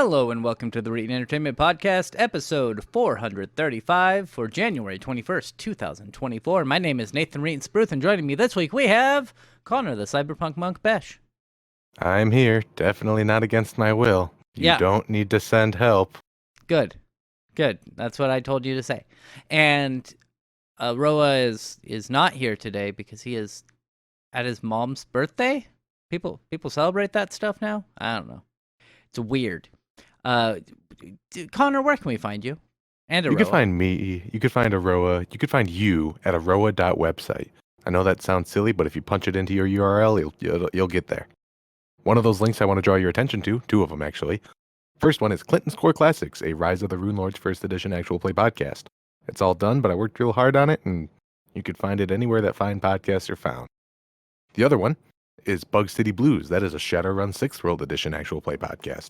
Hello and welcome to the Reading Entertainment Podcast, episode 435 for January 21st, 2024. My name is Nathan Reeton Spruth, and joining me this week we have Connor, the Cyberpunk Monk Besh. I'm here, definitely not against my will. You don't need to send help. Good. That's what I told you to say. And Roa is not here today because he is at his mom's birthday. People celebrate that stuff now? I don't know. It's weird. Connor, where can we find you? And Aroa. You can find me. You could find Aroa. You could find you at aroa.website. I know that sounds silly, but if you punch it into your URL, you'll get there. One of those links I want to draw your attention to, two of them actually. First one is Clinton's Core Classics, a Rise of the Rune Lords First Edition actual play podcast. It's all done, but I worked real hard on it, and you could find it anywhere that fine podcasts are found. The other one is Bug City Blues. That is a Shadowrun 6th World Edition actual play podcast.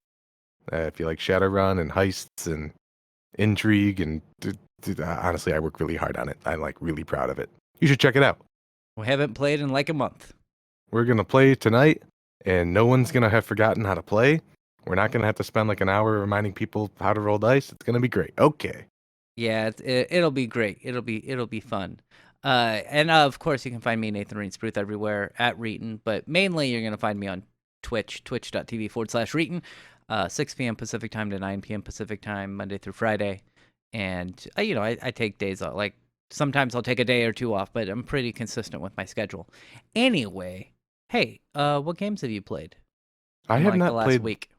If you like Shadowrun and heists and intrigue, and honestly, I work really hard on it. I'm really proud of it. You should check it out. We haven't played in like a month. We're going to play tonight, and no one's going to have forgotten how to play. We're not going to have to spend like an hour reminding people how to roll dice. It's going to be great. Okay. Yeah, it'll be great. It'll be fun. And of course, you can find me, Nathan Reeton Spruth, everywhere at Reeton, but mainly you're going to find me on Twitch, twitch.tv/Reeton. 6 p.m. Pacific time to 9 p.m. Pacific time, Monday through Friday. And, I take days off. Like, sometimes I'll take a day or two off, but I'm pretty consistent with my schedule. Anyway, hey, what games have you played? I have not played week?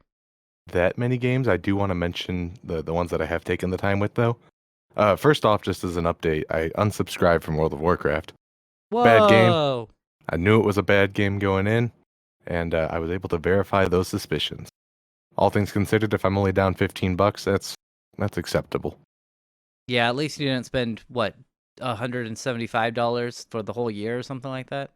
that many games. I do want to mention the ones that I have taken the time with, though. First off, just as an update, I unsubscribed from World of Warcraft. Whoa! Bad game. I knew it was a bad game going in, and I was able to verify those suspicions. All things considered, if I'm only down $15, that's acceptable. Yeah, at least you didn't spend what, $175 for the whole year or something like that.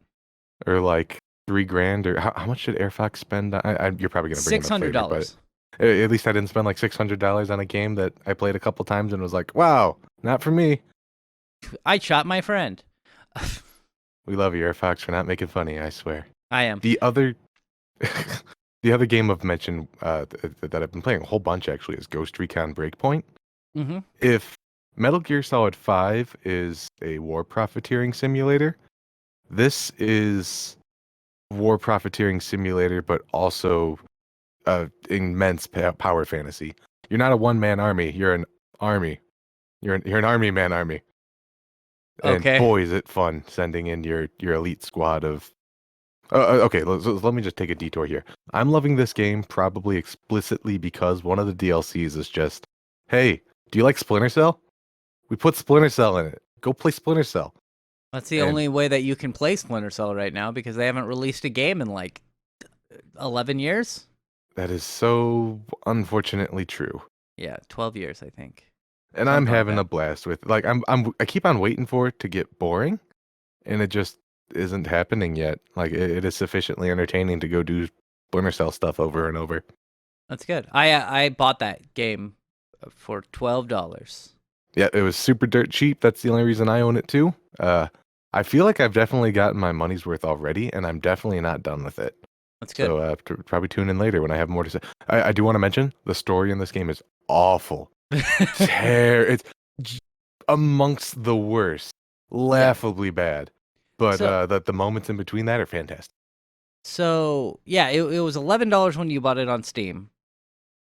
Or like $3,000, or how much did AirFox spend? You're probably gonna bring $600. At least I didn't spend like $600 on a game that I played a couple times and was like, wow, not for me. I shot my friend. We love you, AirFox, for not making funny. I swear. I am. The other game I've mentioned that I've been playing a whole bunch actually is Ghost Recon Breakpoint. Mm-hmm. If Metal Gear Solid 5 is a war profiteering simulator, this is war profiteering simulator, but also immense power fantasy. You're not a one-man army. You're an army. You're an army man army. And okay. Boy, is it fun sending in your elite squad of. Okay, let me just take a detour here. I'm loving this game probably explicitly because one of the DLCs is just, hey, do you like Splinter Cell? We put Splinter Cell in it. Go play Splinter Cell. That's the only way that you can play Splinter Cell right now because they haven't released a game in like 11 years. That is so unfortunately true. Yeah, 12 years, I think. And I'm having a blast with I keep on waiting for it to get boring, and it just isn't happening yet. Like it is sufficiently entertaining to go do Splinter Cell stuff over and over. That's good. I bought that game for $12. Yeah, it was super dirt cheap. That's the only reason I own it too. I feel like I've definitely gotten my money's worth already, and I'm definitely not done with it. That's good. So probably tune in later when I have more to say. I do want to mention the story in this game is awful. It's amongst the worst, laughably bad. But the moments in between that are fantastic. So yeah, it was $11 when you bought it on Steam,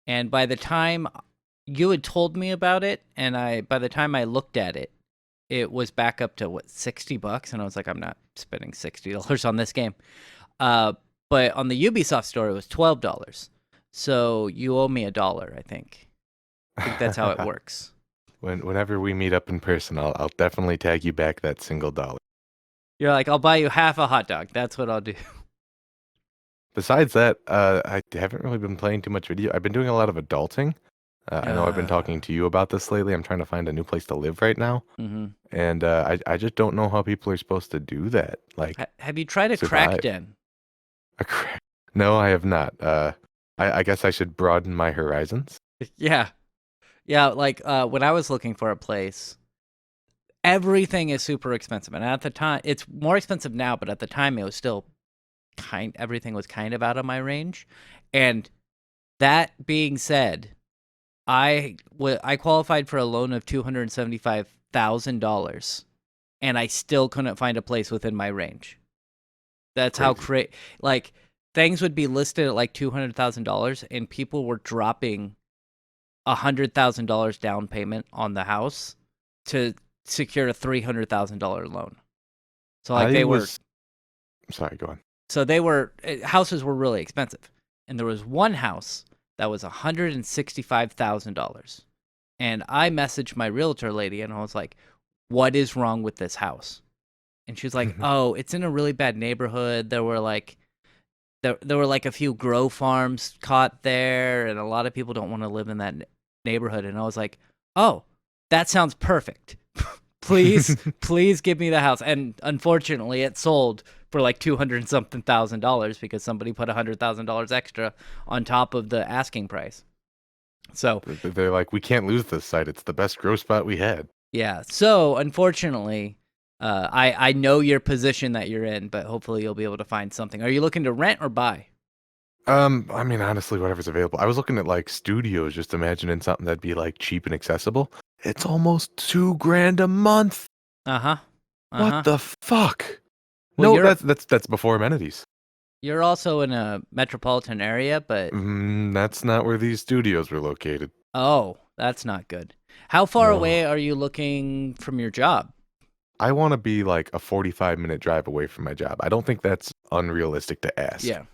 and by the time you had told me about it, and by the time I looked at it, it was back up to $60, and I was like, I'm not spending $60 on this game. But on the Ubisoft store, it was $12. So you owe me $1, I think. I think that's how it works. Whenever we meet up in person, I'll definitely tag you back that single $1. You're like, I'll buy you half a hot dog. That's what I'll do. Besides that, I haven't really been playing too much video. I've been doing a lot of adulting. I know I've been talking to you about this lately. I'm trying to find a new place to live right now. Mm-hmm. And I just don't know how people are supposed to do that. Like, have you tried a crack den? No, I have not. I guess I should broaden my horizons. Yeah. Like when I was looking for a place, everything is super expensive, and at the time, it's more expensive now. But at the time, it was still everything was kind of out of my range, and That being said, I qualified for a loan of $275,000, and I still couldn't find a place within my range. That's how Crazy. like things would be listed at like $200,000, and people were dropping $100,000 down payment on the house to secure a $300,000 loan. So like I was sorry, go on. houses were really expensive, and there was one house that was $165,000, and I messaged my realtor lady and I was like, "What is wrong with this house?" And she was like, "Oh, it's in a really bad neighborhood. There were like a few grow farms caught there, and a lot of people don't want to live in that neighborhood." And I was like, "Oh, that sounds perfect. Please, please give me the house." And unfortunately, it sold for like 200 something thousand dollars because somebody put $100,000 extra on top of the asking price. So They're like, we can't lose this site. It's the best grow spot we had. yeah, so unfortunately, I know your position that you're in, but hopefully you'll be able to find something. Are you looking to rent or buy? I mean, honestly, whatever's available. I was looking at like studios, just imagining something that'd be like cheap and accessible. It's almost $2,000 a month. Uh huh. Uh What huh. the fuck? Well, No, that's before amenities. you're also in a metropolitan area, but That's not where these studios were located. oh, that's not good. How far No. away are you looking from your job? I want to be like a 45-minute drive away from my job. I don't think that's unrealistic to ask. Yeah.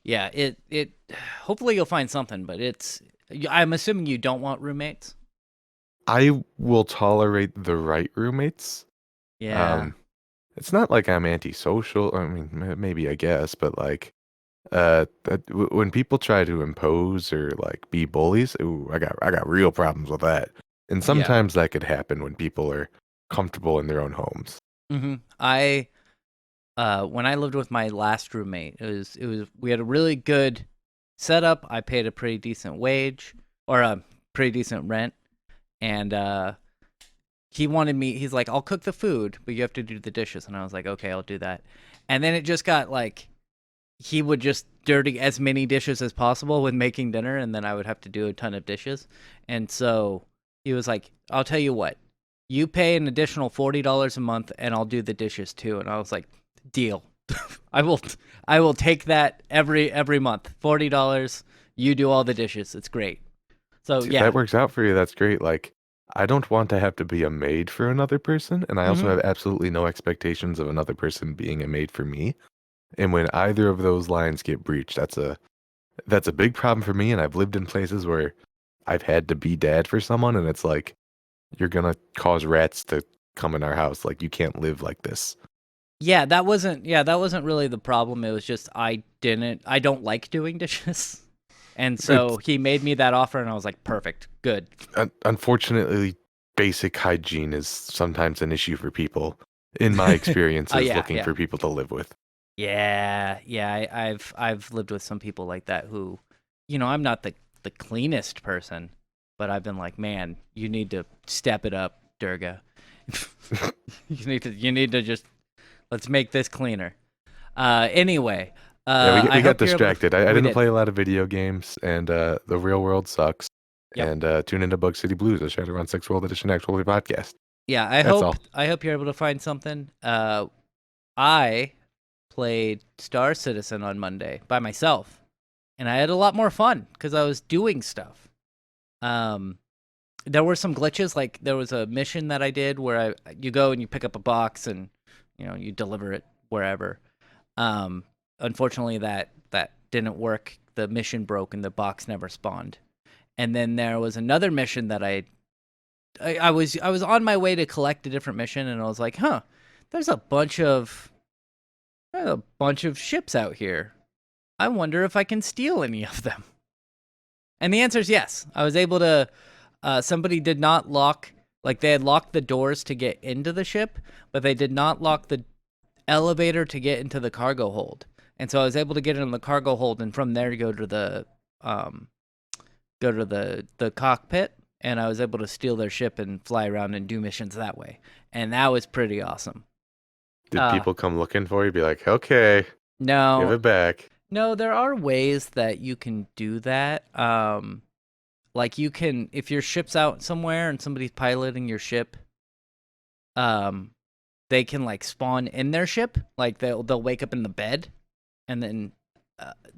Yeah, it hopefully you'll find something, but I'm assuming you don't want roommates. I will tolerate the right roommates. Yeah. Um, it's not like I'm antisocial. I mean, maybe I guess, but like, when people try to impose or like be bullies, ooh, I got real problems with that. And Yeah. sometimes that could happen when people are comfortable in their own homes. I when I lived with my last roommate, we had a really good setup. I paid a pretty decent wage or a pretty decent rent, and he's like, "I'll cook the food, but you have to do the dishes." And I was like, "Okay, I'll do that." And then it just got like he would just dirty as many dishes as possible when making dinner, and then I would have to do a ton of dishes. And so he was like, "I'll tell you what, you pay an additional $40 a month, and I'll do the dishes too." And I was like, "Deal." I will take that every month. $40. You do all the dishes. It's great. So See, if yeah. that works out for you, that's great. Like, I don't want to have to be a maid for another person, and I also Hmm. have absolutely no expectations of another person being a maid for me. And when either of those lines get breached, that's a big problem for me. And I've lived in places where I've had to be dad for someone, and it's like you're gonna cause rats to come in our house. Like you can't live like this. Yeah, that wasn't really the problem. It was just I don't like doing dishes. And so It's he made me that offer and I was like, "Perfect. Good." unfortunately basic hygiene is sometimes an issue for people. In my Oh experiences, yeah, looking yeah. for people to live with. Yeah. I've lived with some people like that who, I'm not the cleanest person, but I've been like, "Man, you need to step it up, Durga. You need to just let's make this cleaner." Anyway, Yeah, I we got hope you're able to. distracted. I We didn't did. play a lot of video games, and the real world sucks. Yep. And tune into Bug City Blues, a Shadowrun 6 World Edition actual play podcast. Yeah, I That's hope all. I hope you're able to find something. I played Star Citizen on Monday by myself, and I had a lot more fun because I was doing stuff. Um, there were some glitches, like there was a mission that I did where you go and you pick up a box and you deliver it wherever. Um, Unfortunately, that didn't work. The mission broke and the box never spawned. And then there was another mission that I was on my way to collect a different mission, and I was like, "Huh, there's a bunch of ships out here. I wonder if I can steal any of them." And the answer is yes. I was able to. Somebody did not lock, like they had locked the doors to get into the ship, but they did not lock the elevator to get into the cargo hold. And so I was able to get in the cargo hold, and from there go to um, the cockpit, and I was able to steal their ship and fly around and do missions that way. And that was pretty awesome. Did Uh, people come looking for you? Be like, okay, give no, it back. No, there are ways that you can do that. Like you can, if your ship's out somewhere and somebody's piloting your ship, um, they can like spawn in their ship. Like they'll wake up in the bed, and then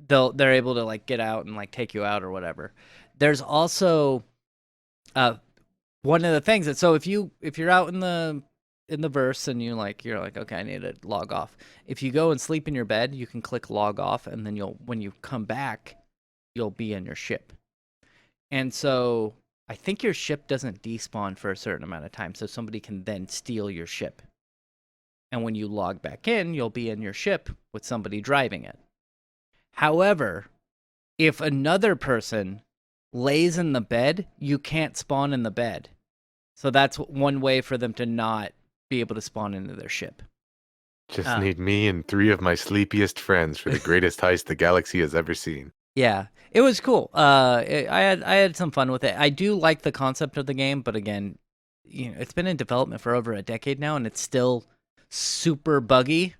they're able to like get out and like take you out or whatever. There's also uh one of the things that, so if you're out in the verse and you're like, okay, I need to log off. If you go and sleep in your bed, you can click log off, and then when you come back, you'll be in your ship. And so I think your ship doesn't despawn for a certain amount of time, so somebody can then steal your ship. And when you log back in, you'll be in your ship with somebody driving it. However, if another person lays in the bed, you can't spawn in the bed. So that's one way for them to not be able to spawn into their ship. Just need me and 3 of my sleepiest friends for the greatest heist the galaxy has ever seen. Yeah, it was cool. I had some fun with it. I do like the concept of the game, but again, it's been in development for over a decade now, and it's still super buggy.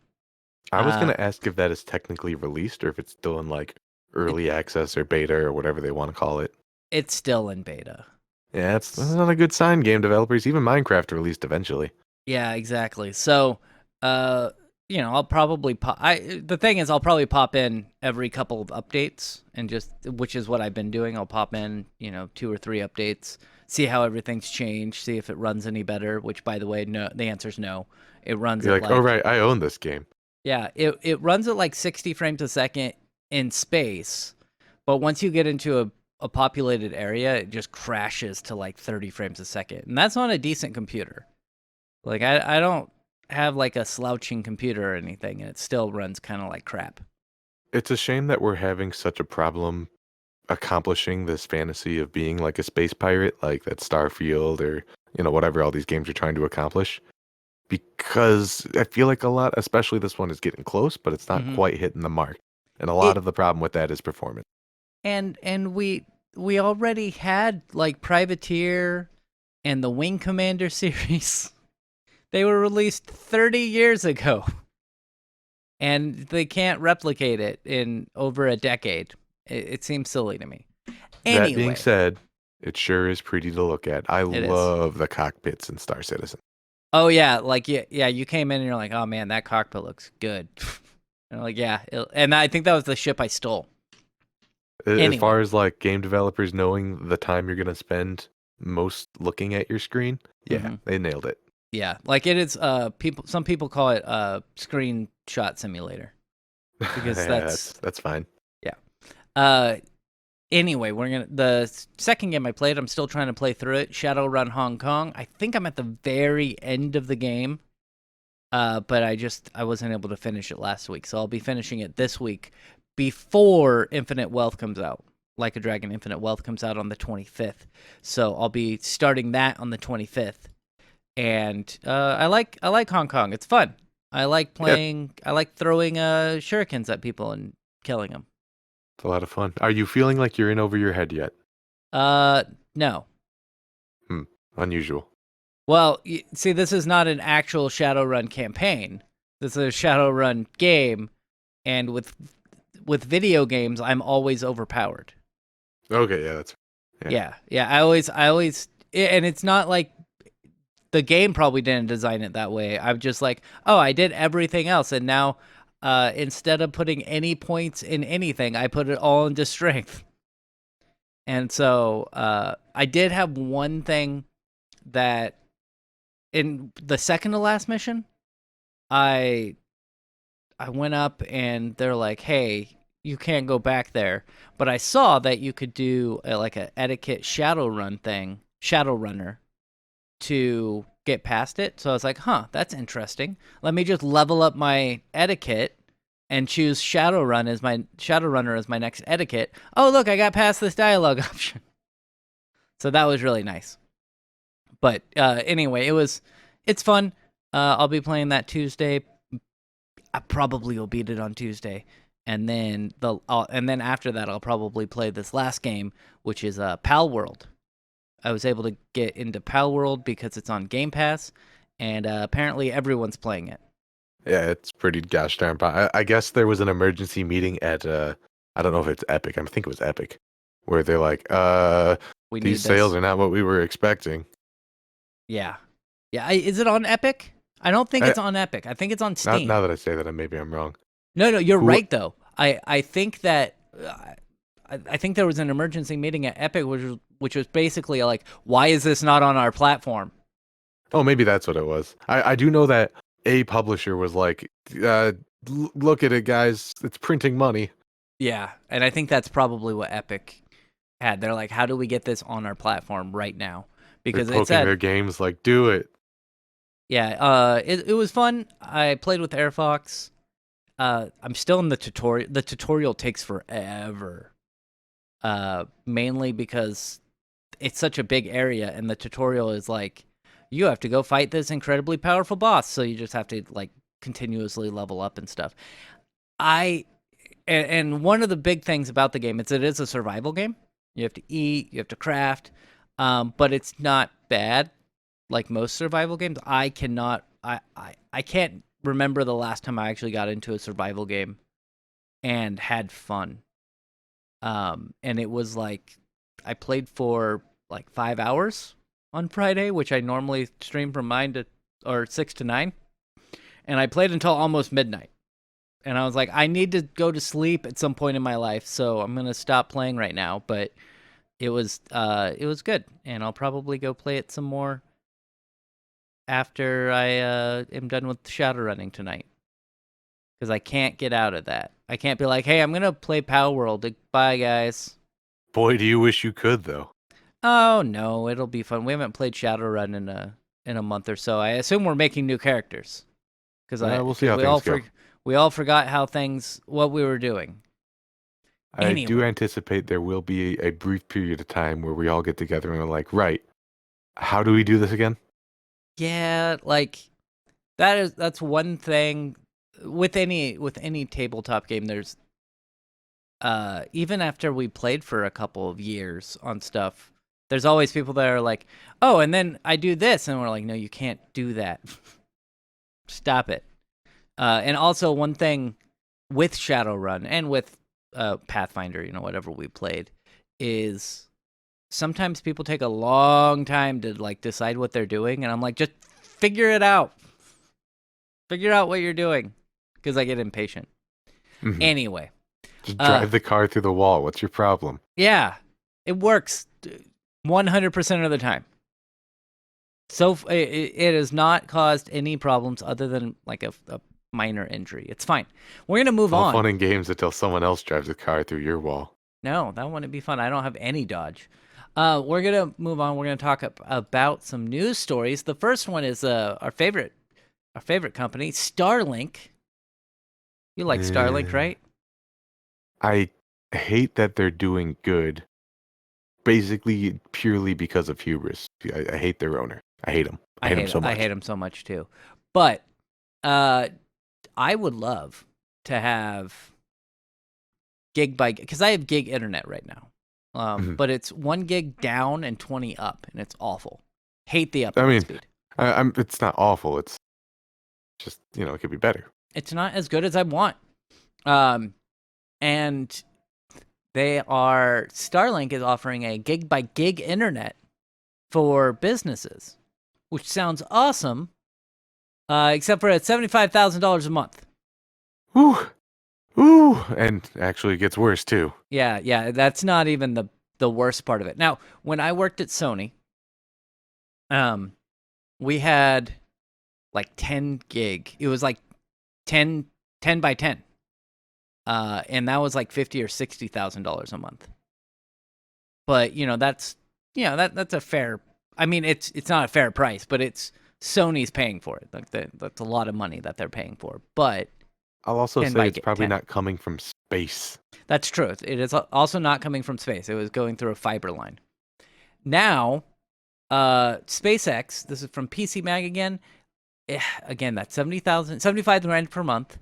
I was going to ask if that is technically released or if it's still in like early access or beta or whatever they want to call it. It's still in beta. Yeah, that's not a good sign, game developers. Even Minecraft released eventually. Yeah, exactly. So, I'll probably the thing is, I'll probably pop in every couple of updates, and which is what I've been doing. I'll pop in, 2 or 3 updates, see how everything's changed, see if it runs any better, which, by the way, no, the answer's no. It runs You're at like, oh, right, I own this game. Yeah, it runs at like 60 frames a second in space, but once you get into a populated area, it just crashes to like 30 frames a second. And that's on a decent computer. Like, I don't have like a slouching computer or anything, and it still runs kind of like crap. It's a shame that we're having such a problem accomplishing this fantasy of being like a space pirate, like that Starfield or, whatever all these games are trying to accomplish. Because I feel like a lot, especially this one, is getting close, but it's not quite hitting the mark. And a lot of the problem with that is performance. And we already had like Privateer and the Wing Commander series. They were released 30 years ago. And they can't replicate it in over a decade. It seems silly to me. Anyway, that being said, it sure is pretty to look at. I love the cockpits in Star Citizen. Oh yeah, like yeah, you came in and you're like, oh man, that cockpit looks good. And I'm like, yeah, and I think that was the ship I stole. As far as like game developers knowing the time you're gonna spend most looking at your screen, yeah, they nailed it. Yeah, like it is. Some people call it screenshot simulator because that's fine. Yeah. Anyway, the second game I played, I'm still trying to play through it, Shadowrun Hong Kong. I think I'm at the very end of the game, but I wasn't able to finish it last week, so I'll be finishing it this week before Infinite Wealth comes out. Like a Dragon Infinite Wealth comes out on the 25th, so I'll be starting that on the 25th. And I like Hong Kong. It's fun. I like playing. I like throwing shurikens at people and killing them. It's a lot of fun. Are you feeling like you're in over your head yet? No. Unusual. Well, see, this is not an actual Shadowrun campaign. This is a Shadowrun game, and with video games, I'm always overpowered. Okay, yeah, that's yeah. I always, and it's not like the game probably didn't design it that way. I'm just like, oh, I did everything else, and now instead of putting any points in anything, I put it all into strength. And so I did have one thing that in the second to last mission, I went up and they're like, hey, you can't go back there. But I saw that you could do like a etiquette Shadowrunner to get past it. So I was like, huh, that's interesting. Let me just level up my etiquette and choose Shadowrunner as my next etiquette. Oh, look, I got past this dialogue option. So that was really nice. But anyway, it's fun. I'll be playing that Tuesday. I probably will beat it on Tuesday. And then after that, I'll probably play this last game, which is Pal World. I was able to get into Pal World because it's on Game Pass, and apparently everyone's playing it. Yeah, it's pretty gosh darn. I guess there was an emergency meeting at I don't know if it's Epic. I think it was Epic, where they're like, We these need sales this. are not what we were expecting. Yeah. Yeah. Is it on Epic? I don't think I, it's on Epic. I think it's on not Steam. now that I say that, maybe I'm wrong. No, you're Who? right though. I think that I think there was an emergency meeting at Epic, which was basically like, why is this not on our platform? Oh, maybe that's what it was. I do know that a publisher was like, look at it, guys. It's printing money. Yeah, and I think that's probably what Epic had. They're like, how do we get this on our platform right now? They're Because it poking their said, games like, do it. yeah, it was fun. I played with AirFox. I'm still in the tutorial. The tutorial takes forever. Mainly because it's such a big area, and the tutorial is like, you have to go fight this incredibly powerful boss, so you just have to like continuously level up and stuff. And one of the big things about the game is it is a survival game. You have to eat, you have to craft, but it's not bad like most survival games. I can't remember the last time I actually got into a survival game and had fun. And it was like I played for like 5 hours on Friday, which I normally stream from 6 to 9, and I played until almost midnight. And I was like, I need to go to sleep at some point in my life, so I'm gonna stop playing right now. But it was good, and I'll probably go play it some more after I am done with Shadowrunning tonight, because I can't get out of that. I can't be like, hey, I'm gonna play Power World. Bye, guys. Boy, do you wish you could, though. Oh no, it'll be fun. We haven't played Shadowrun in a month or so. I assume we're making new characters because We'll see how things go. we all forgot what we were doing. I do Anyway. anticipate there will be a brief period of time where we all get together and we're like, right, how do we do this again? Yeah, like that's one thing with any tabletop game. There's even after we played for a couple of years on stuff, there's always people that are like, oh, and then I do this, and we're like, no, you can't do that. Stop it. And also one thing with Shadowrun and with Pathfinder, whatever we played, is sometimes people take a long time to like decide what they're doing, and I'm like, just figure it out. Figure out what you're doing, because I get impatient. Mhm. Anyway. Just drive the car through the wall. What's your problem? Yeah, it works 100% of the time. So it has not caused any problems other than like a minor injury. It's fine. We're gonna move All on. fun and games until someone else drives a car through your wall. No, that wouldn't be fun. I don't have any dodge. We're gonna move on. We're gonna talk about some news stories. The first one is our favorite company, Starlink. You like Starlink, right? I hate that they're doing good, basically purely because of hubris. I hate their owner. I hate him. I hate him so much. I hate him so much too. But I would love to have because I have gig internet right now. But it's 1 gig down and 20 up, and it's awful. Hate the upload speed. It's not awful. It's just, it could be better. It's not as good as I want. And Starlink is offering a gig by gig internet for businesses, which sounds awesome. Except for it's $75,000 a month. Ooh, and actually it gets worse too. Yeah, that's not even the worst part of it. Now, when I worked at Sony, we had like 10 gig. It was like 10 by 10. And that was like $50,000 or $60,000 a month. But that's a fair. I mean, it's not a fair price, but it's Sony's paying for it. Like that's a lot of money that they're paying for. But I'll also say it's probably not coming from space. That's true. It is also not coming from space. It was going through a fiber line. Now, SpaceX. This is from PC Mag again. Again, that's $75,000 per month.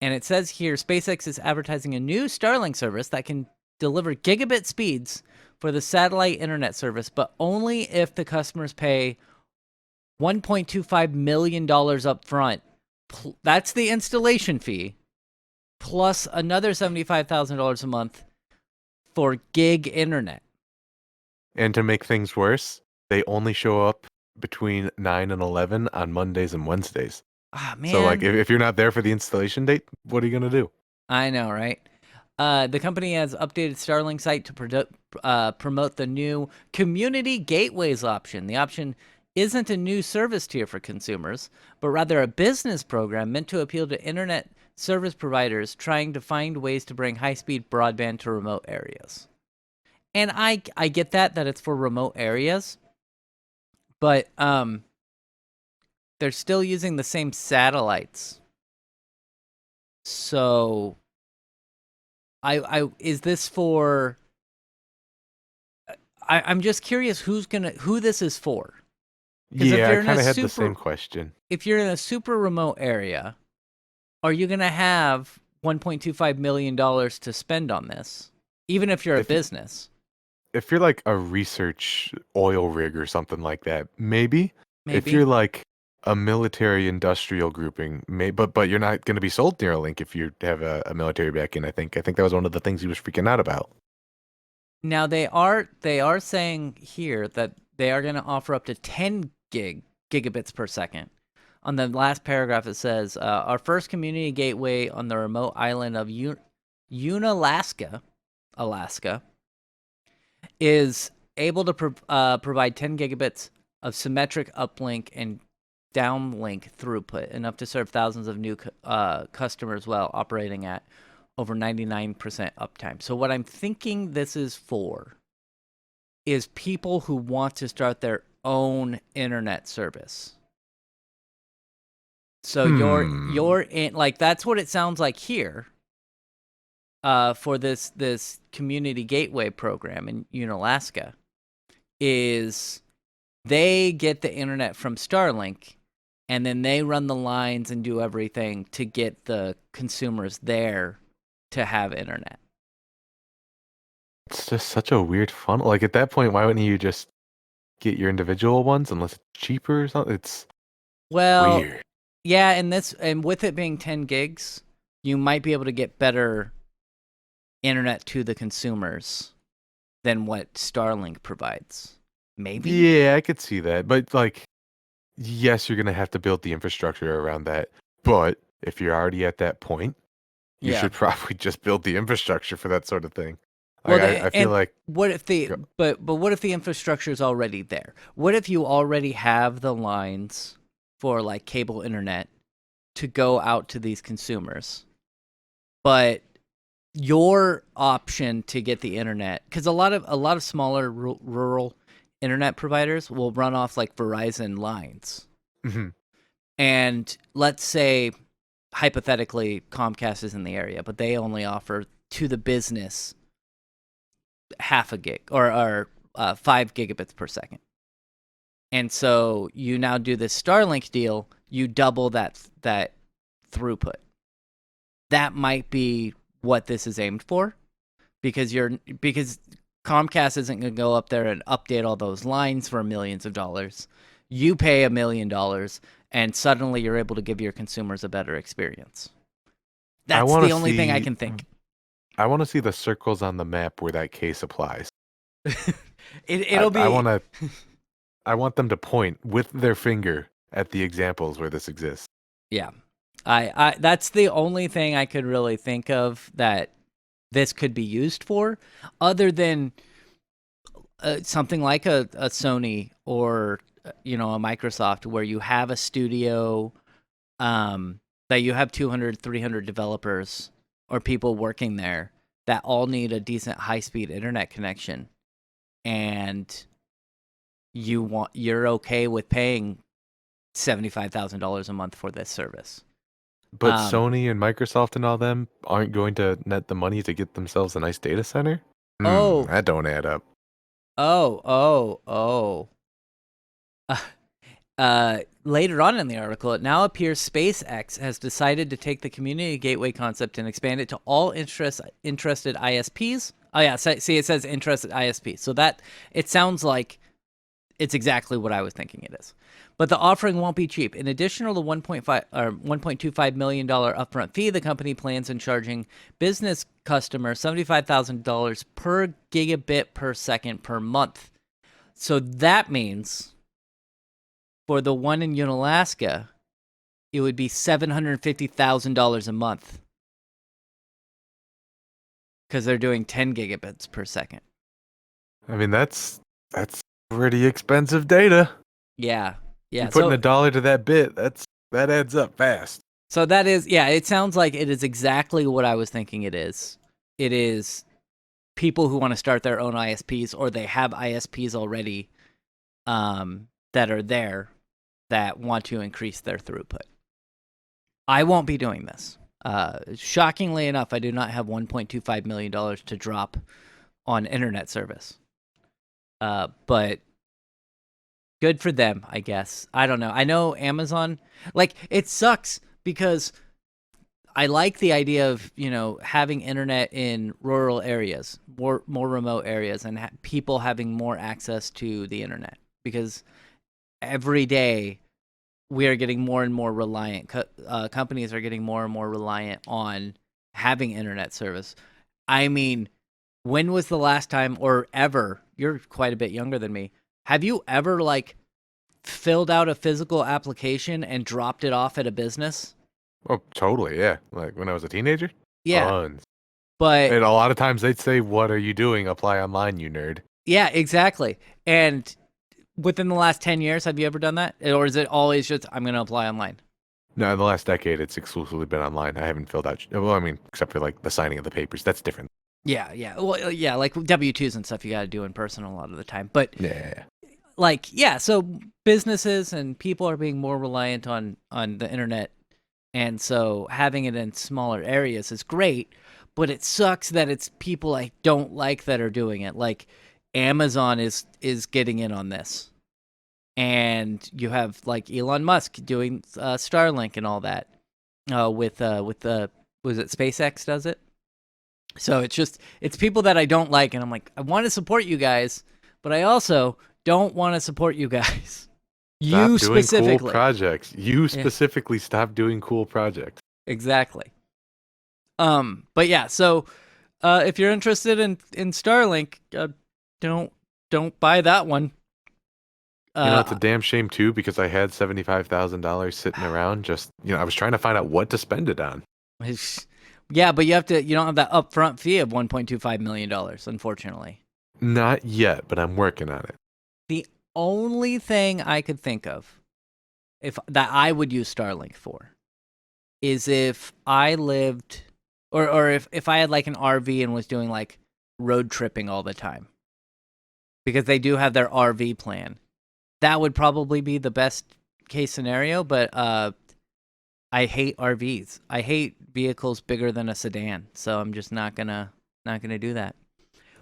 And it says here, SpaceX is advertising a new Starlink service that can deliver gigabit speeds for the satellite internet service, but only if the customers pay $1.25 million up front That's the installation fee, plus another $75,000 a month for gig internet. And to make things worse, they only show up between 9 and 11 on Mondays and Wednesdays. Ah, So, like, man. if you're not there for the installation date, what are you going to do? I know, right? The company has updated Starlink site to promote the new Community Gateways option. The option isn't a new service tier for consumers, but rather a business program meant to appeal to internet service providers trying to find ways to bring high-speed broadband to remote areas. And I get that it's for remote areas, but they're still using the same satellites. So is this for? I'm just curious who this is for. Yeah, I kind of had the same question. If you're in a super remote area, are you gonna have $1.25 million to spend on this, even if you're a business? If you're like a research oil rig or something like that, maybe. If Maybe. you're like a military industrial grouping, but you're not going to be sold Neuralink if you have a military backing. I think that was one of the things he was freaking out about. Now they are saying here that they are going to offer up to 10 gigabits per second. On the last paragraph, it says, our first community gateway on the remote island of Unalaska, Alaska, is able to provide 10 gigabits of symmetric uplink and downlink throughput, enough to serve thousands of new customers while operating at over 99% uptime. So what I'm thinking this is for is people who want to start their own internet service. So you're in, like, that's what it sounds like here. For this community gateway program in Unalaska, is they get the internet from Starlink, and then they run the lines and do everything to get the consumers there to have internet. It's just such a weird funnel. Like, at that point, why wouldn't you just get your individual ones unless it's cheaper or something? It's weird. Yeah, and with it being 10 gigs, you might be able to get better internet to the consumers than what Starlink provides. Maybe. Yeah, I could see that. But, like, yes, you're going to have to build the infrastructure around that. But if you're already at that point, you should probably just build the infrastructure for that sort of thing. Like, I feel like, what if but what if the infrastructure is already there? What if you already have the lines for like cable internet to go out to these consumers, but your option to get the internet, because a lot of smaller rural internet providers will run off like Verizon lines, and let's say hypothetically Comcast is in the area, but they only offer to the business half a gig or 5 gigabits per second. And so you now do this Starlink deal, you double that throughput. That might be what this is aimed for, because Comcast isn't going to go up there and update all those lines for millions of dollars. You pay $1 million, and suddenly you're able to give your consumers a better experience. That's the only thing I can think. I want to see the circles on the map where that case applies. It'll be. I want them to point with their finger at the examples where this exists. Yeah, I that's the only thing I could really think of that this could be used for, other than something like a Sony or a Microsoft, where you have a studio that you have 200, 300 developers or people working there that all need a decent high-speed internet connection, and you're okay with paying $75,000 a month for this service. But Sony and Microsoft and all them aren't going to net the money to get themselves a nice data center? That don't add up. Later on in the article, it now appears SpaceX has decided to take the community gateway concept and expand it to all interested ISPs. Oh yeah, see, it says interested ISPs. So that it sounds like it's exactly what I was thinking it is. But the offering won't be cheap. In addition to the $1.25 million upfront fee, the company plans on charging business customers $75,000 per gigabit per second per month. So that means for the one in Unalaska, it would be $750,000 a month because they're doing 10 gigabits per second. I mean, that's pretty expensive data. Yeah. Yeah. You're putting $1 to that bit. That adds up fast. So that is, yeah, it sounds like it is exactly what I was thinking it is. It is people who want to start their own ISPs, or they have ISPs already that are there that want to increase their throughput. I won't be doing this. Shockingly enough, I do not have $1.25 million to drop on internet service. But good for them, I guess. I don't know. I know Amazon, like, it sucks because I like the idea of, having internet in rural areas, more remote areas, and people having more access to the internet, because every day we are getting more and more reliant. Companies are getting more and more reliant on having internet service. I mean, when was the last time, or ever, you're quite a bit younger than me, have you ever, filled out a physical application and dropped it off at a business? Oh, totally, yeah. Like when I was a teenager? Yeah. Tons. But And a lot of times they'd say, "What are you doing? Apply online, you nerd." yeah, exactly. And within the last 10 years, have you ever done that? Or is it always just, I'm going to apply online? No, in the last decade, it's exclusively been online. I haven't filled out, well, I mean, except for the signing of the papers. That's different. Yeah. Well, yeah, like W-2s and stuff you got to do in person a lot of the time. But Yeah. so businesses and people are being more reliant on the internet. And so having it in smaller areas is great, but it sucks that it's people I don't like that are doing it. Like Amazon is getting in on this. And you have Elon Musk doing Starlink and all that with was it SpaceX does it? So it's people that I don't like, and I'm like, I want to support you guys, but I also don't want to support you guys. Stop You doing specifically. cool projects. You specifically stop doing cool projects. Exactly. But yeah, so if you're interested in Starlink, don't buy that one. It's a damn shame too, because I had $75,000 sitting around. Just I was trying to find out what to spend it on. Yeah, but you don't have that upfront fee of $1.25 million, unfortunately. Not yet, but I'm working on it. The only thing I could think of that I would use Starlink for is if I lived, or if I had an RV and was doing road tripping all the time, because they do have their RV plan. That would probably be the best case scenario, but I hate RVs. I hate vehicles bigger than a sedan, so I'm just not gonna do that.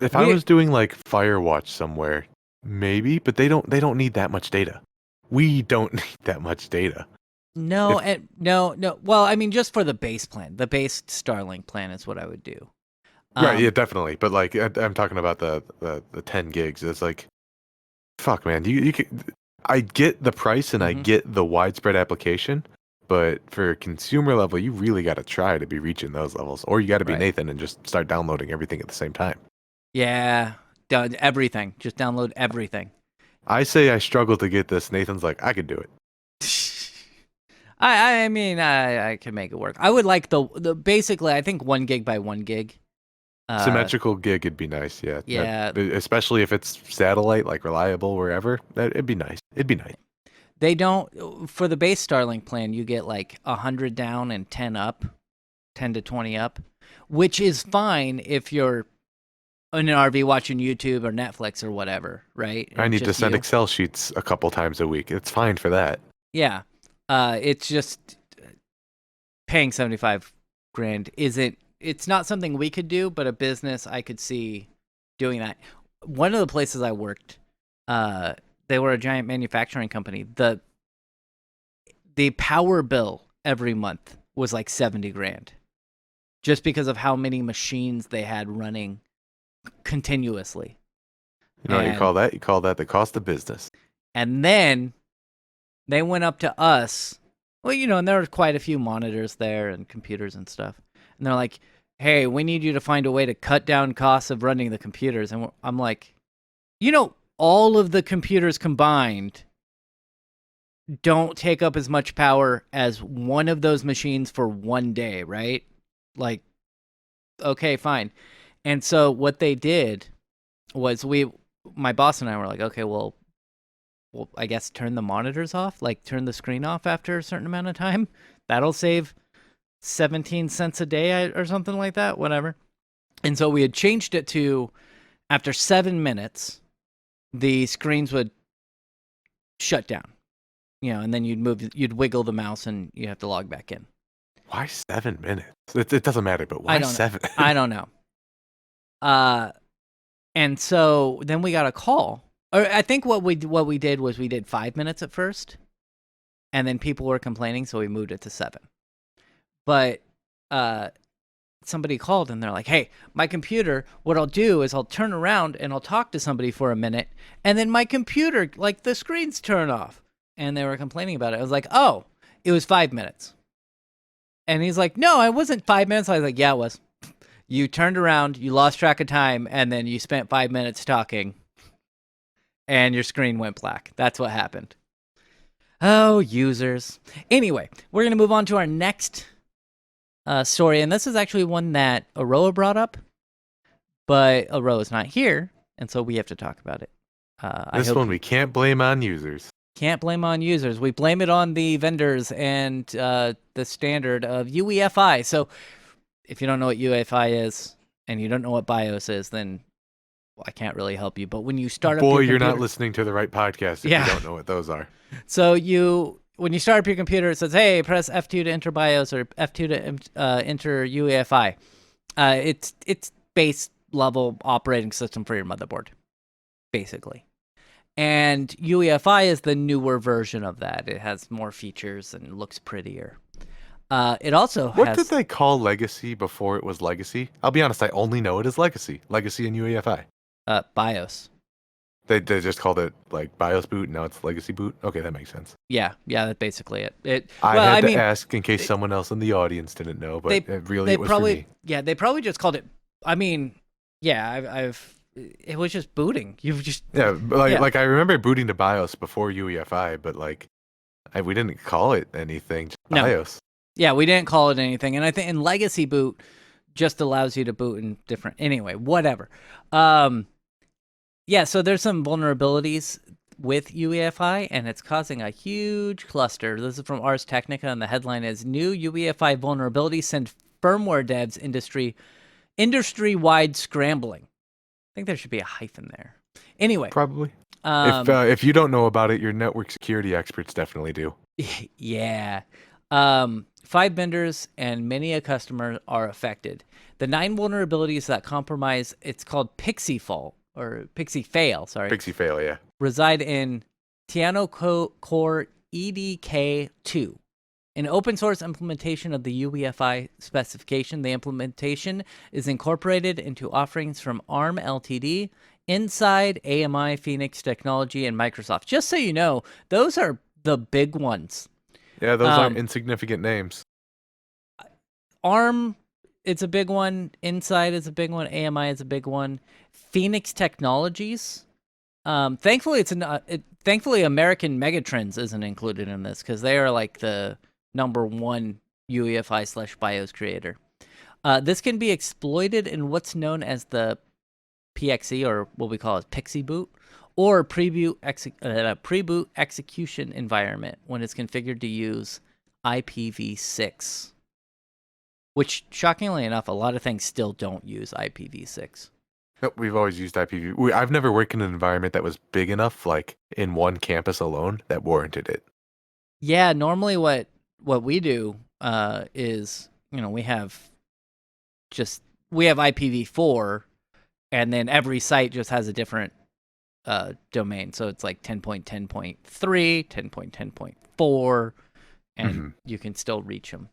If I was doing Firewatch somewhere, maybe, but they don't need that much data. We don't need that much data. No, no. Well, I mean, just for the base plan, the base Starlink plan is what I would do. Right, yeah, definitely. But I'm talking about the 10 gigs. It's fuck, man. You could, I get the price and I get the widespread application, but for consumer level, you really got to try to be reaching those levels, or you got to be Nathan and just start downloading everything at the same time. Yeah, everything. Just download everything. I say I struggle to get this. Nathan's like, I could do it. I mean, I can make it work. I would like the basically, I think 1 gig by 1 gig. Symmetrical gig would be nice, yeah. Yeah. Especially if it's satellite, reliable wherever. It'd be nice. It'd be nice. They don't, for the base Starlink plan, you get 100 down and 10 up, 10 to 20 up, which is fine if you're in an RV watching YouTube or Netflix or whatever, right? I need to send Excel sheets a couple times a week. It's fine for that. Yeah. It's just paying $75,000 it's not something we could do, but a business I could see doing that. One of the places I worked, they were a giant manufacturing company. The power bill every month was $70,000, just because of how many machines they had running continuously. You know what you call that? You call that the cost of business. And then They went up to us. Well, and there were quite a few monitors there and computers and stuff. And they're like, hey, we need you to find a way to cut down costs of running the computers. And I'm like, all of the computers combined don't take up as much power as one of those machines for one day, right? Like, okay, fine. And so what they did was my boss and I were like, okay, well, I guess turn the monitors off, like turn the screen off after a certain amount of time. That'll save 17 cents a day or something like that, whatever. And so we had changed it to after 7 minutes, the screens would shut down, and then you'd wiggle the mouse and you have to log back in. Why 7 minutes? It doesn't matter, but why 7? I don't know. And so then we got a call. Or I think what we did was we did 5 minutes at first, and then people were complaining, so we moved it to 7. But somebody called and they're like, hey, my computer, what I'll do is I'll turn around and I'll talk to somebody for a minute, and then my computer, like the screens turn off. And they were complaining about it. I was like, oh, it was 5 minutes. And he's like, no, it wasn't 5 minutes. I was like, yeah, it was. You turned around, you lost track of time, and then you spent 5 minutes talking, and your screen went black. That's what happened. Oh, users. Anyway, we're going to move on to our next story, and this is actually one that Aroa brought up, but Aroa's not here, and so we have to talk about it. This one we can't blame on users. Can't blame on users. We blame it on the vendors and the standard of UEFI. So if you don't know what UEFI is and you don't know what BIOS is, then I can't really help you. But when you start up your computer, you're not listening to the right podcast if you don't know what those are. So when you start up your computer, it says, hey, press F2 to enter BIOS or F2 to enter UEFI. It's base level operating system for your motherboard, basically. And UEFI is the newer version of that. It has more features and looks prettier. It also What did they call Legacy before it was Legacy? I'll be honest, I only know it as Legacy. Legacy and UEFI. BIOS. They just called it like BIOS boot, and now it's Legacy boot? Okay, that makes sense. Yeah, that's basically it. I had to ask in case someone else in the audience didn't know, but it was for me. Yeah, they probably just called it... I mean, yeah, it was just booting. You just like I remember booting to BIOS before UEFI, but we didn't call it anything. Just BIOS. Yeah, we didn't call it anything, and I think in Legacy boot just allows you to boot in different. Anyway, whatever. So there's some vulnerabilities with UEFI, and it's causing a huge cluster. This is from Ars Technica, and the headline is "New UEFI vulnerabilities send firmware devs industry-wide scrambling." I think there should be a hyphen there. Anyway. Probably. If you don't know about it, your network security experts definitely do. Yeah. 5 vendors and many a customer are affected. The 9 vulnerabilities that compromise, it's called Pixie Fail, yeah. Reside in Tiano Core EDK2. An open source implementation of the UEFI specification. The implementation is incorporated into offerings from ARM Ltd, Inside, AMI, Phoenix Technology, and Microsoft. Just so you know, those are the big ones. Yeah, those aren't insignificant names. ARM, it's a big one. Inside is a big one. AMI is a big one. Phoenix Technologies. Thankfully, thankfully American Megatrends isn't included in this because they are like the #1 UEFI/BIOS creator. This can be exploited in what's known as the PXE, or what we call as Pixie boot, or pre-boot execution environment when it's configured to use IPv6. Which, shockingly enough, a lot of things still don't use IPv6. Nope, we've always used IPv. I've never worked in an environment that was big enough, like in one campus alone, that warranted it. Yeah, normally what we do is, we have IPv4, and then every site just has a different domain. So it's like 10.10.3, 10.10.4, and you can still reach them.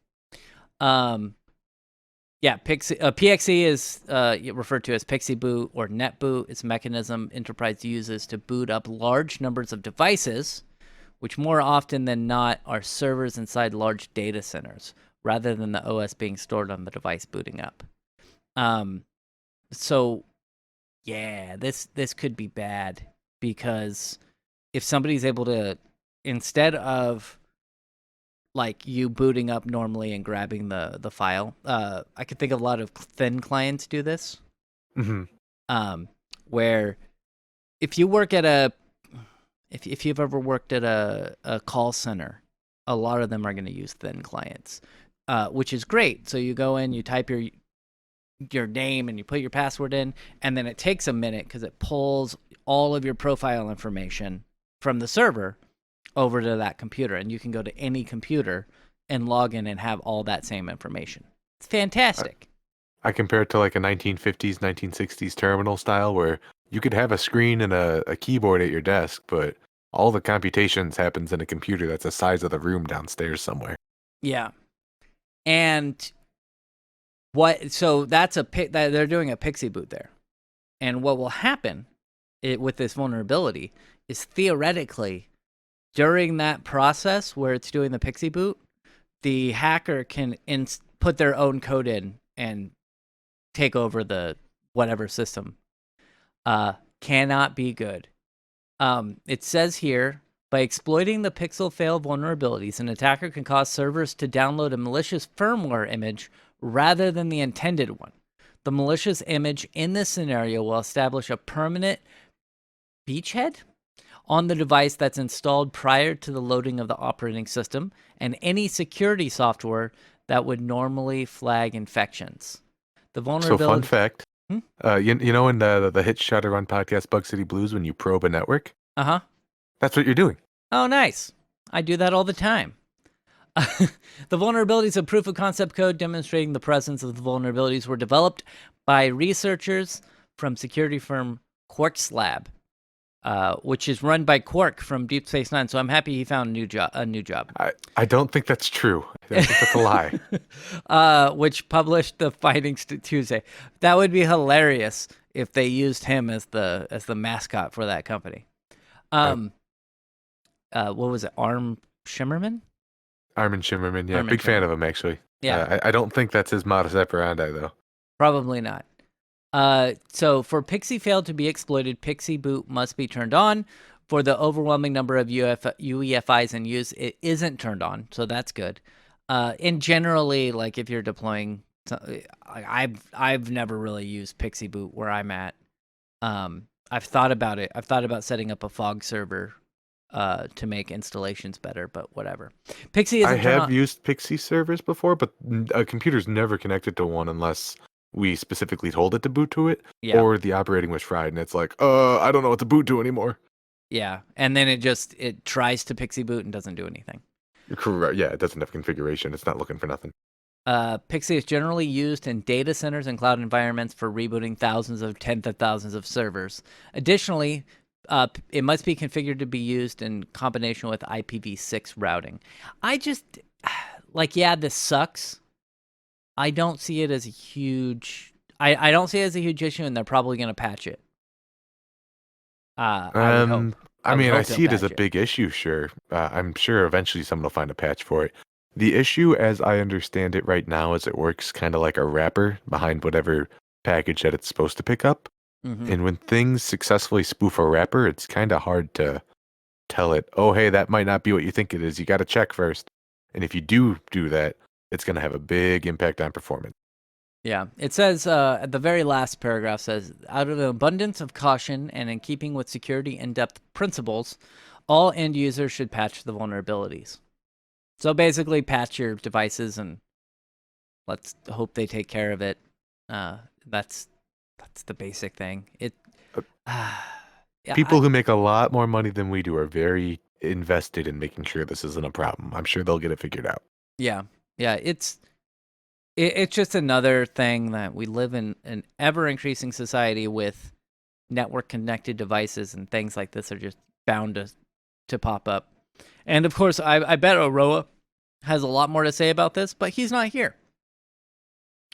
PXE is referred to as Pixie boot or NetBoot. It's a mechanism enterprise uses to boot up large numbers of devices which more often than not are servers inside large data centers, rather than the OS being stored on the device booting up. So yeah, this could be bad, because if somebody's able to, instead of like you booting up normally and grabbing the file, I could think of a lot of thin clients do this. Where if you work at if you've ever worked at a call center, a lot of them are going to use thin clients, which is great. So you go in, you type your name, and you put your password in, and then it takes a minute because it pulls all of your profile information from the server over to that computer, and you can go to any computer and log in and have all that same information. It's fantastic. I compare it to like a 1950s, 1960s terminal style where you could have a screen and a keyboard at your desk, but all the computations happens in a computer that's the size of the room downstairs somewhere. Yeah. And so that's they're doing a PXE boot there. And what will happen with this vulnerability is, theoretically, during that process where it's doing the PXE boot, the hacker can put their own code in and take over the whatever system. Cannot be good. It says here, by exploiting the pixel fail vulnerabilities, an attacker can cause servers to download a malicious firmware image rather than the intended one. The malicious image in this scenario will establish a permanent beachhead on the device that's installed prior to the loading of the operating system, and any security software that would normally flag infections. The vulnerability. So, fun fact, you know in the hit Shadowrun podcast Bug City Blues, when you probe a network? Uh-huh. That's what you're doing. Oh, nice. I do that all the time. The vulnerabilities of proof of concept code demonstrating the presence of the vulnerabilities were developed by researchers from security firm QuartzLab, which is run by Quark from Deep Space Nine. So I'm happy he found a new job. I don't think that's true. I think that's a lie. Which published the findings Tuesday. That would be hilarious if they used him as the mascot for that company. What was it? Armin Shimerman? Armin Shimerman, yeah. Armin Big fan Shimerman. of him, actually. Yeah. I don't think that's his modus operandi, though. Probably not. So for PXE fail to be exploited, PXE boot must be turned on. For the overwhelming number of UEFIs in use, it isn't turned on, so that's good. And generally, like if you're deploying, I've never really used PXE boot where I'm at. I've thought about it. I've thought about setting up a fog server to make installations better, but whatever. PXE isn't I turned on. have used PXE servers before, but a computer's never connected to one unless we specifically told it to boot to it, or the operating was fried, and it's like, I don't know what to boot to anymore. Yeah, and then it tries to PXE boot and doesn't do anything. Correct. Yeah, it doesn't have configuration. It's not looking for nothing. PXE is generally used in data centers and cloud environments for rebooting tens of thousands of servers. Additionally, it must be configured to be used in combination with IPv6 routing. I just, this sucks. I don't see it as a huge... I don't see it as a huge issue, and they're probably going to patch it. I see it as a big issue, sure. I'm sure eventually someone will find a patch for it. The issue, as I understand it right now, is it works kind of like a wrapper behind whatever package that it's supposed to pick up. Mm-hmm. And when things successfully spoof a wrapper, it's kind of hard to tell it, oh, hey, that might not be what you think it is. You got to check first. And if you do that, it's going to have a big impact on performance. Yeah, it says at the very last paragraph says, out of an abundance of caution and in keeping with security in-depth principles, all end users should patch the vulnerabilities. So basically patch your devices and let's hope they take care of it. That's the basic thing. People who make a lot more money than we do are very invested in making sure this isn't a problem. I'm sure they'll get it figured out. Yeah, it's just another thing that we live in an ever-increasing society with network-connected devices, and things like this are just bound to pop up. And, of course, I bet Aroa has a lot more to say about this, but he's not here.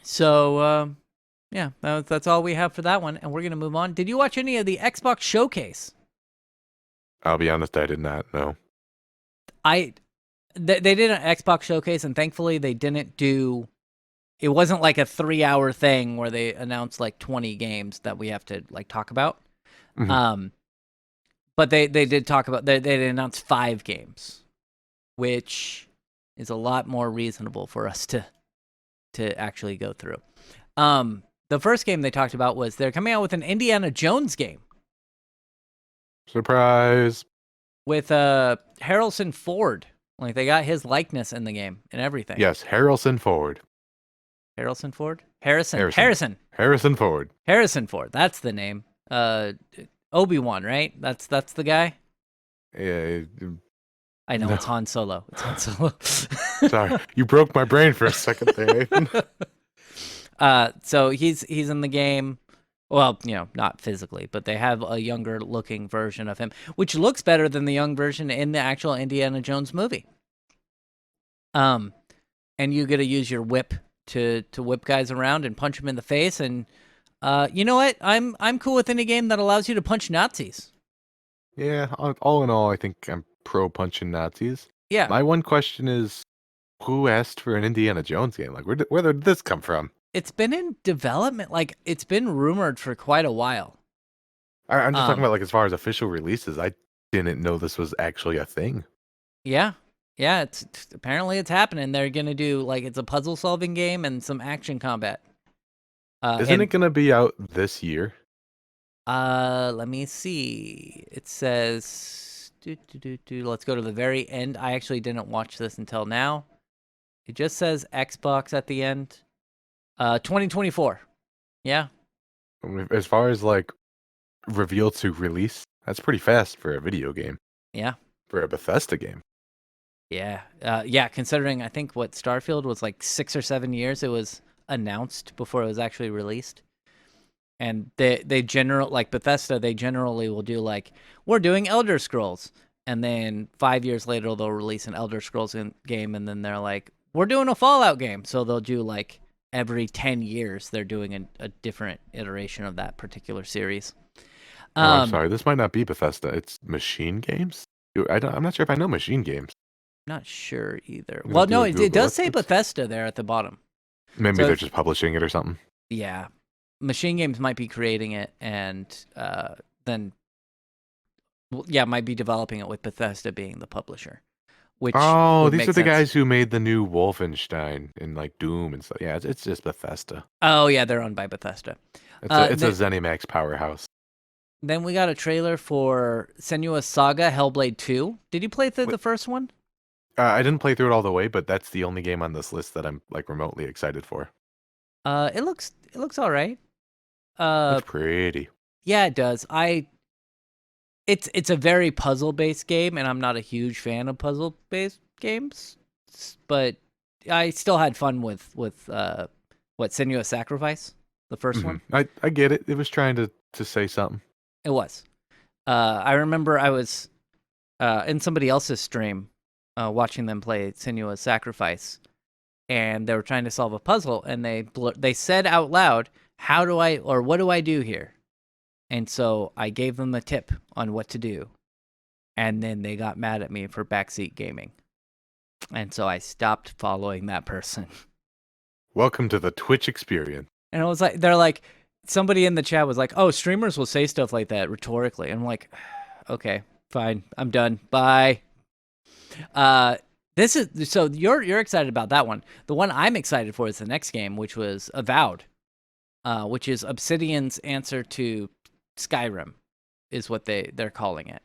So, yeah, that's all we have for that one, and we're going to move on. Did you watch any of the Xbox Showcase? I'll be honest, I did not, no. They did an Xbox showcase, and thankfully they didn't do. It wasn't like a 3-hour thing where they announced like 20 games that we have to like talk about. Mhm. But they did talk about they announced 5 games, which is a lot more reasonable for us to actually go through. The first game they talked about was they're coming out with an Indiana Jones game Surprise. with Harrelson Ford. Like they got his likeness in the game and everything. Yes, Harrelson Ford. Harrelson Ford? Harrison Ford. Harrison Ford. That's the name. Obi-Wan, right? That's the guy. Yeah, I know no. it's Han Solo. It's Han Solo. Sorry, you broke my brain for a second there, Nathan. So he's in the game. Well, not physically, but they have a younger looking version of him, which looks better than the young version in the actual Indiana Jones movie. And you get to use your whip to whip guys around and punch them in the face. And you know what? I'm cool with any game that allows you to punch Nazis. Yeah, all in all, I think I'm pro punching Nazis. Yeah. My one question is, who asked for an Indiana Jones game? Like, where did this come from? It's been in development. Like, it's been rumored for quite a while. I'm just talking about like as far as official releases. I didn't know this was actually a thing. Yeah. Yeah, it's apparently it's happening. They're gonna do like it's a puzzle solving game and some action combat. Isn't it gonna be out this year? Let me see. It says let's go to the very end. I actually didn't watch this until now. It just says Xbox at the end. 2024. Yeah. I mean, as far as like reveal to release, that's pretty fast for a video game. Yeah. For a Bethesda game. Yeah. Yeah, considering I think what Starfield was like 6 or 7 years it was announced before it was actually released. And they Bethesda, they generally will do like, we're doing Elder Scrolls. And then 5 years later, they'll release an Elder Scrolls game. And then they're like, we're doing a Fallout game. So they'll do like every 10 years, they're doing a different iteration of that particular series. I'm sorry, this might not be Bethesda. It's Machine Games? I'm not sure if I know Machine Games. Not sure either. Well, no, it does say Bethesda there at the bottom. Maybe they're just publishing it or something. Yeah. Machine Games might be creating it and then might be developing it with Bethesda being the publisher. Which these are the guys who made the new Wolfenstein and like Doom and stuff. Yeah, it's just Bethesda. Oh yeah, they're owned by Bethesda. It's a ZeniMax powerhouse. Then we got a trailer for Senua's Saga Hellblade 2. Did you play through the first one? I didn't play through it all the way, but that's the only game on this list that I'm like remotely excited for. It looks all right. It's pretty. Yeah, it does. It's a very puzzle-based game, and I'm not a huge fan of puzzle-based games, but I still had fun with Senua's Sacrifice, the first one. I get it. It was trying to say something. It was. I remember I was in somebody else's stream watching them play Senua's Sacrifice, and they were trying to solve a puzzle, and they said out loud, what do I do here? And so I gave them a tip on what to do. And then they got mad at me for backseat gaming. And so I stopped following that person. Welcome to the Twitch experience. And it was like, they're like, somebody in the chat was like, oh, streamers will say stuff like that rhetorically. And I'm like, okay, fine. I'm done. Bye. So you're excited about that one. The one I'm excited for is the next game, which was Avowed, which is Obsidian's answer to Skyrim, is what they're calling it.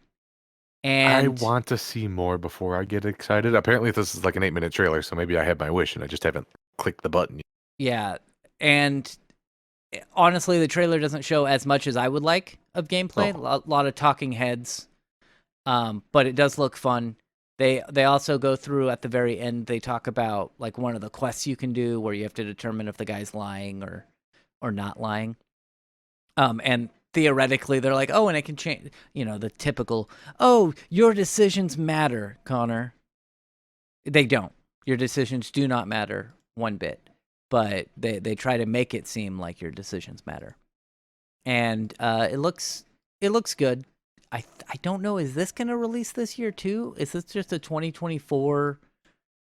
And I want to see more before I get excited. Apparently, this is like an 8-minute trailer, so maybe I have my wish and I just haven't clicked the button. Yeah, and honestly, the trailer doesn't show as much as I would like of gameplay. A lot of talking heads, but it does look fun. They also go through at the very end. They talk about like one of the quests you can do where you have to determine if the guy's lying or not lying. And theoretically, they're like, oh, and it can change. The typical, oh, your decisions matter, Connor. They don't. Your decisions do not matter one bit. But they try to make it seem like your decisions matter. And it looks good. I don't know. Is this going to release this year too? Is this just a 2024?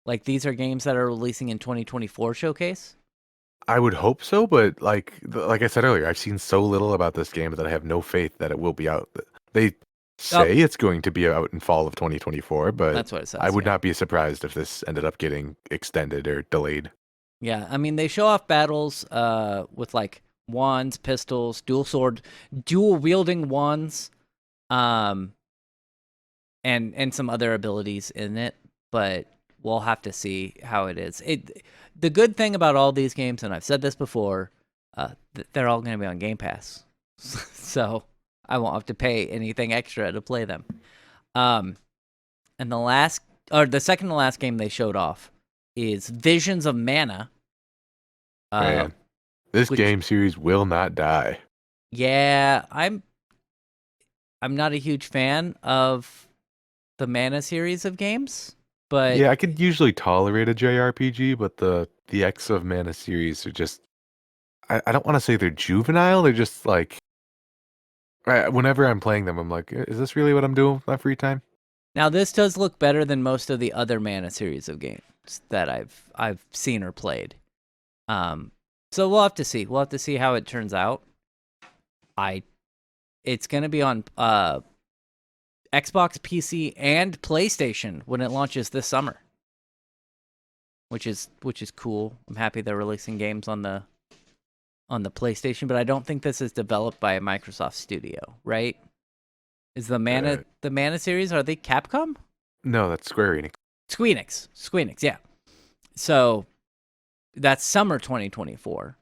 Like these are games that are releasing in 2024 showcase? I would hope so, but like I said earlier, I've seen so little about this game that I have no faith that it will be out. They Oh, say it's going to be out in fall of 2024, but that's what it I says. would Yeah. not be surprised if this ended up getting extended or delayed. Yeah. I mean, they show off battles with like wands, pistols, dual wielding wands, um, and some other abilities in it, but we'll have to see how it is. The good thing about all these games, and I've said this before, they're all going to be on Game Pass, so I won't have to pay anything extra to play them. And the second to last game they showed off is Visions of Mana. Man, this Which game series will not die. yeah, I'm not a huge fan of the Mana series of games, but Yeah, I could usually tolerate a JRPG, but the X of Mana series are just I don't want to say they're juvenile. They're just like whenever I'm playing them, I'm like, is this really what I'm doing with my free time? now this does look better than most of the other Mana series of games that I've seen or played. So we'll have to see. We'll have to see how it turns out. It's gonna be on Xbox, PC, and PlayStation when it launches this summer, which is cool. I'm happy they're releasing games on the PlayStation, but I don't think this is developed by a Microsoft studio, right? Is the Mana series, are they Capcom? No, that's Square Enix. Squeenix, yeah. So that's summer 2024.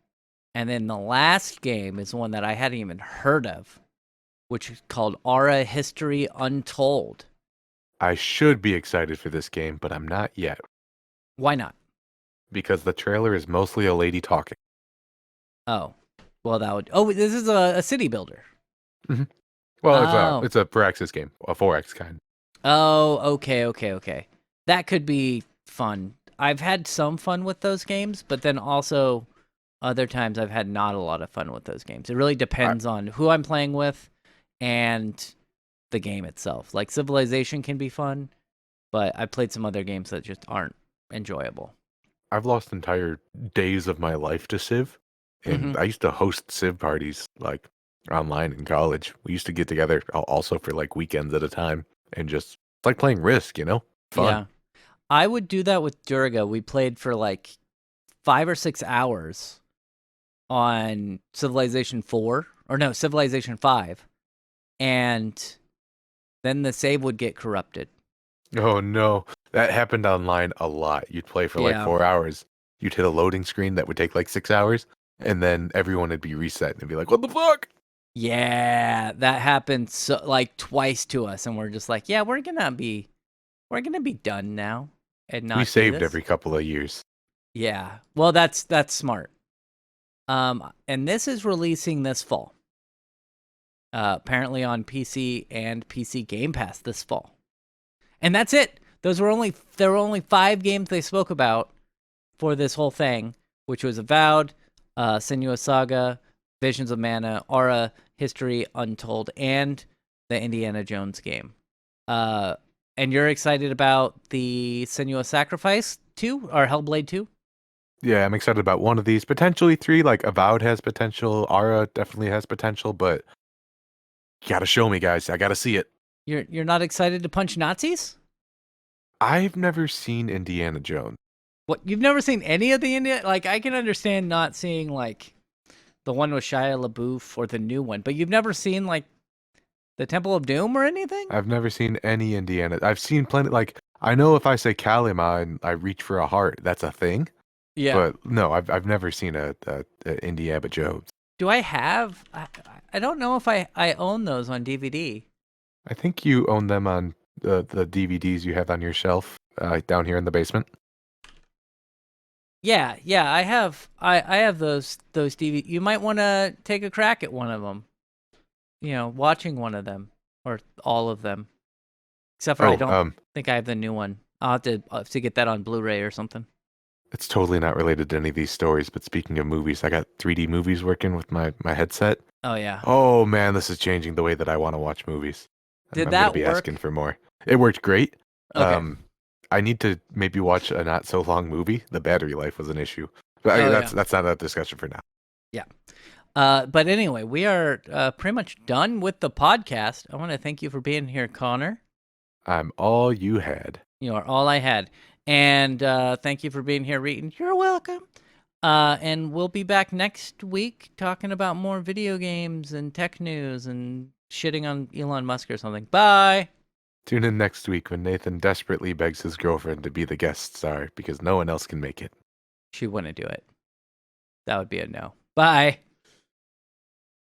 And then the last game is one that I hadn't even heard of, which is called Aura History Untold. I should be excited for this game, but I'm not yet Why not? because the trailer is mostly a lady talking. Oh, well, that would. Oh, this is a city builder. Well, Oh. it's a Firaxis game, a 4X kind. Oh, okay. That could be fun. I've had some fun with those games, but then also other times I've had not a lot of fun with those games. It really depends on who I'm playing with and the game itself. Like Civilization can be fun, but I've played some other games that just aren't enjoyable. I've lost entire days of my life to Civ, and I used to host Civ parties like online in college. We used to get together also for like weekends at a time and just it's like playing Risk, you know, fun. Yeah. I would do that with Durga. We played for like 5 or 6 hours on Civilization 4, or no, Civilization 5, and then the save would get corrupted. Oh no, that happened online a lot. You'd play for like Yeah. 4 hours. You'd hit a loading screen that would take like 6 hours, and then everyone would be reset and be like, "What the fuck?" Yeah, that happened like twice to us, and we're just like, yeah, we're gonna be done now and not We do saved this. every couple of years. Yeah, well, that's smart. And this is releasing this fall. Apparently on PC and PC Game Pass this fall, and that's it. There were only 5 games they spoke about for this whole thing, which was Avowed, Senua's Saga, Visions of Mana, Aura History Untold, and the Indiana Jones game. And you're excited about the Senua's Sacrifice 2 or Hellblade 2? Yeah, I'm excited about one of these. Potentially 3, like Avowed has potential. Aura definitely has potential, but you gotta show me, guys. I gotta see it. You're not excited to punch Nazis? I've never seen Indiana Jones. What, you've never seen any of the Indiana? Like, I can understand not seeing like the one with Shia LaBeouf or the new one, but you've never seen like the Temple of Doom or anything? I've never seen any Indiana. I've seen plenty. Like I know if I say Kalima and I reach for a heart, that's a thing. Yeah. But no, I've never seen a Indiana Jones. Do I have? I don't know if I own those on DVD. I think you own them on the DVDs you have on your shelf down here in the basement. Yeah, I have those DVD. You might want to take a crack at one of them. You know, watching one of them or all of them, except for I don't think I have the new one. I'll have to get that on Blu-ray or something. It's totally not related to any of these stories, but speaking of movies, I got 3D movies working with my headset. Oh yeah. Oh man, this is changing the way that I want to watch movies. Did I'm going to that be work? asking for more. It worked great. Okay. I need to maybe watch a not so long movie. The battery life was an issue, but Oh, that's yeah. that's not a discussion for now. Yeah. But anyway, we are pretty much done with the podcast. I want to thank you for being here, Connor. I'm all you had. You are all I had. And thank you for being here, Reeton. You're welcome. And we'll be back next week talking about more video games and tech news and shitting on Elon Musk or something. Bye. Tune in next week when Nathan desperately begs his girlfriend to be the guest star because no one else can make it. She wouldn't do it. That would be a no. Bye.